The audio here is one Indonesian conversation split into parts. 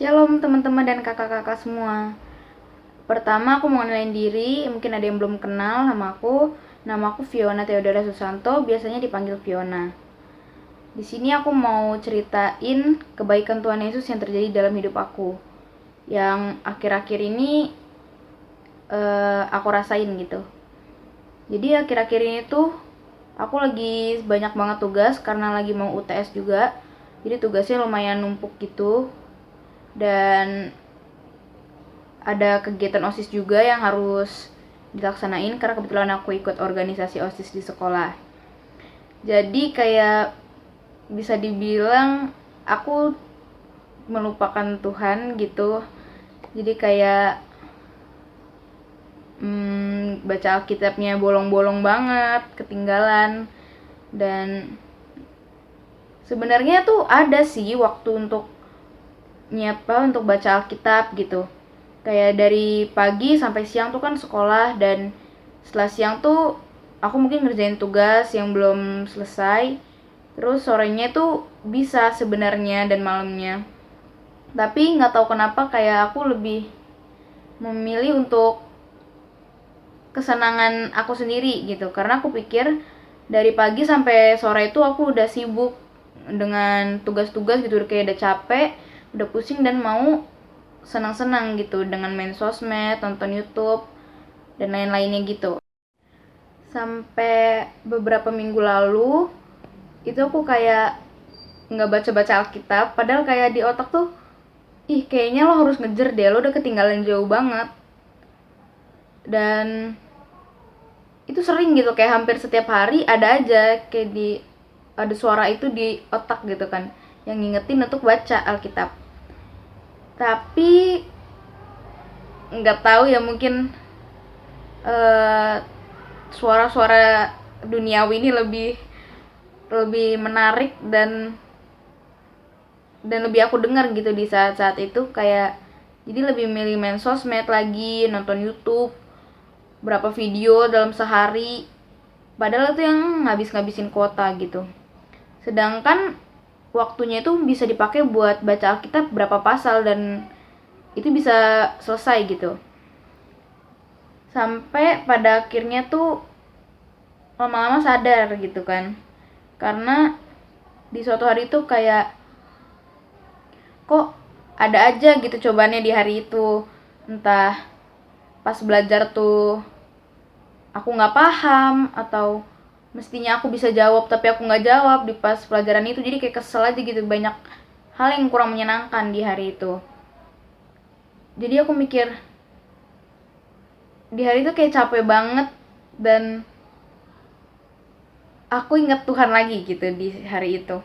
Shalom teman-teman dan kakak-kakak semua. Pertama aku mau kenalin diri, mungkin ada yang belum kenal nama aku. Nama aku Fiona Theodora Susanto, biasanya dipanggil Fiona. Di sini aku mau ceritain kebaikan Tuhan Yesus yang terjadi dalam hidup aku. Yang akhir-akhir ini aku rasain gitu. Jadi akhir-akhir ini tuh aku lagi banyak banget tugas karena lagi mau UTS juga. Jadi tugasnya lumayan numpuk gitu. Dan ada kegiatan OSIS juga yang harus dilaksanain karena kebetulan aku ikut organisasi OSIS di sekolah. Jadi kayak bisa dibilang aku melupakan Tuhan gitu. Jadi kayak baca Alkitabnya bolong-bolong banget, ketinggalan. Dan sebenarnya tuh ada sih waktu untuk untuk baca Alkitab gitu. Kayak dari pagi sampai siang tuh kan sekolah, dan setelah siang tuh aku mungkin ngerjain tugas yang belum selesai. Terus sorenya tuh bisa sebenarnya dan malamnya. Tapi nggak tahu kenapa kayak aku lebih memilih untuk kesenangan aku sendiri gitu. Karena aku pikir dari pagi sampai sore itu aku udah sibuk dengan tugas-tugas gitu, kayak udah capek, udah pusing dan mau senang-senang gitu dengan main sosmed, nonton YouTube dan lain-lainnya gitu. Sampai beberapa minggu lalu itu aku kayak nggak baca-baca Alkitab, padahal kayak di otak tuh kayaknya lo harus ngejar deh, lo udah ketinggalan jauh banget. Dan itu sering gitu, kayak hampir setiap hari ada aja kayak ada suara itu di otak gitu kan, yang ngingetin untuk baca Alkitab. Tapi nggak tahu ya, mungkin suara-suara duniawi ini lebih lebih menarik dan lebih aku dengar gitu di saat-saat itu. Kayak jadi lebih milih main sosmed lagi, nonton YouTube berapa video dalam sehari, padahal itu yang ngabis-ngabisin kuota gitu. Sedangkan waktunya itu bisa dipakai buat baca Alkitab berapa pasal dan itu bisa selesai gitu. Sampai pada akhirnya tuh lama-lama sadar gitu kan, karena di suatu hari itu kayak kok ada aja gitu cobaannya di hari itu. Entah pas belajar tuh aku nggak paham, atau mestinya aku bisa jawab tapi aku nggak jawab di pas pelajaran itu. Jadi kayak kesel aja gitu, banyak hal yang kurang menyenangkan di hari itu. Jadi aku mikir di hari itu kayak capek banget, dan aku ingat Tuhan lagi gitu di hari itu.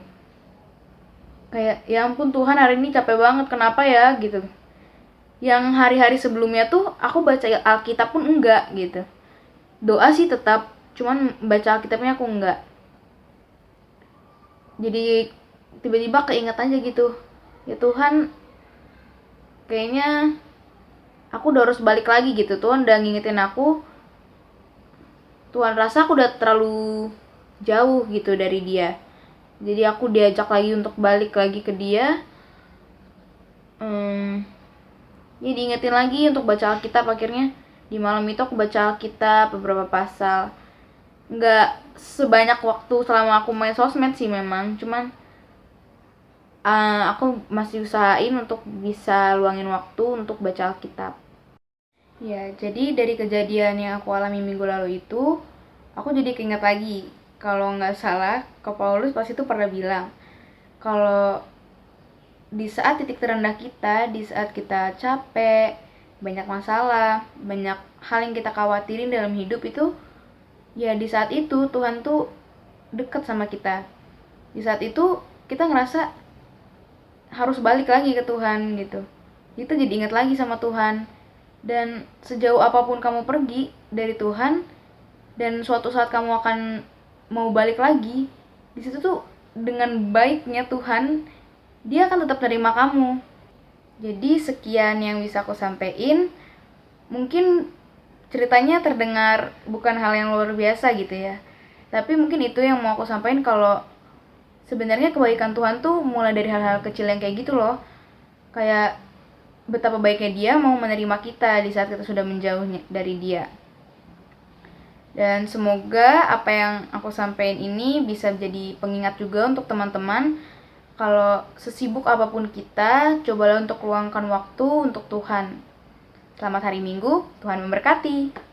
Kayak ya ampun Tuhan, hari ini capek banget, kenapa ya gitu. Yang hari-hari sebelumnya tuh aku baca Alkitab pun enggak gitu. Doa sih tetap, cuman baca Alkitabnya aku enggak. Jadi tiba-tiba keinget aja gitu, ya Tuhan, kayaknya aku udah harus balik lagi gitu. Tuhan udah ngingetin aku, Tuhan rasa aku udah terlalu jauh gitu dari dia. Jadi aku diajak lagi untuk balik lagi ke dia. Ya diingetin lagi untuk baca Alkitab. Akhirnya di malam itu aku baca Alkitab beberapa pasal. Nggak sebanyak waktu selama aku main sosmed sih memang, cuman aku masih usahain untuk bisa luangin waktu untuk baca Alkitab. Ya, jadi dari kejadian yang aku alami minggu lalu itu, aku jadi keinget lagi. Kalau nggak salah, ke Paulus pas itu pernah bilang, kalau di saat titik terendah kita, di saat kita capek, banyak masalah, banyak hal yang kita khawatirin dalam hidup itu, ya di saat itu Tuhan tuh deket sama kita. Di saat itu kita ngerasa harus balik lagi ke Tuhan gitu. Kita jadi ingat lagi sama Tuhan. Dan sejauh apapun kamu pergi dari Tuhan, dan suatu saat kamu akan mau balik lagi, di situ tuh dengan baiknya Tuhan, dia akan tetap terima kamu. Jadi sekian yang bisa aku sampaikan. Mungkin ceritanya terdengar bukan hal yang luar biasa gitu ya, tapi mungkin itu yang mau aku sampaikan, kalau sebenarnya kebaikan Tuhan tuh mulai dari hal-hal kecil yang kayak gitu loh. Kayak betapa baiknya dia mau menerima kita di saat kita sudah menjauh dari dia. Dan semoga apa yang aku sampaikan ini bisa jadi pengingat juga untuk teman-teman. Kalau sesibuk apapun kita, cobalah untuk luangkan waktu untuk Tuhan. Selamat hari Minggu, Tuhan memberkati.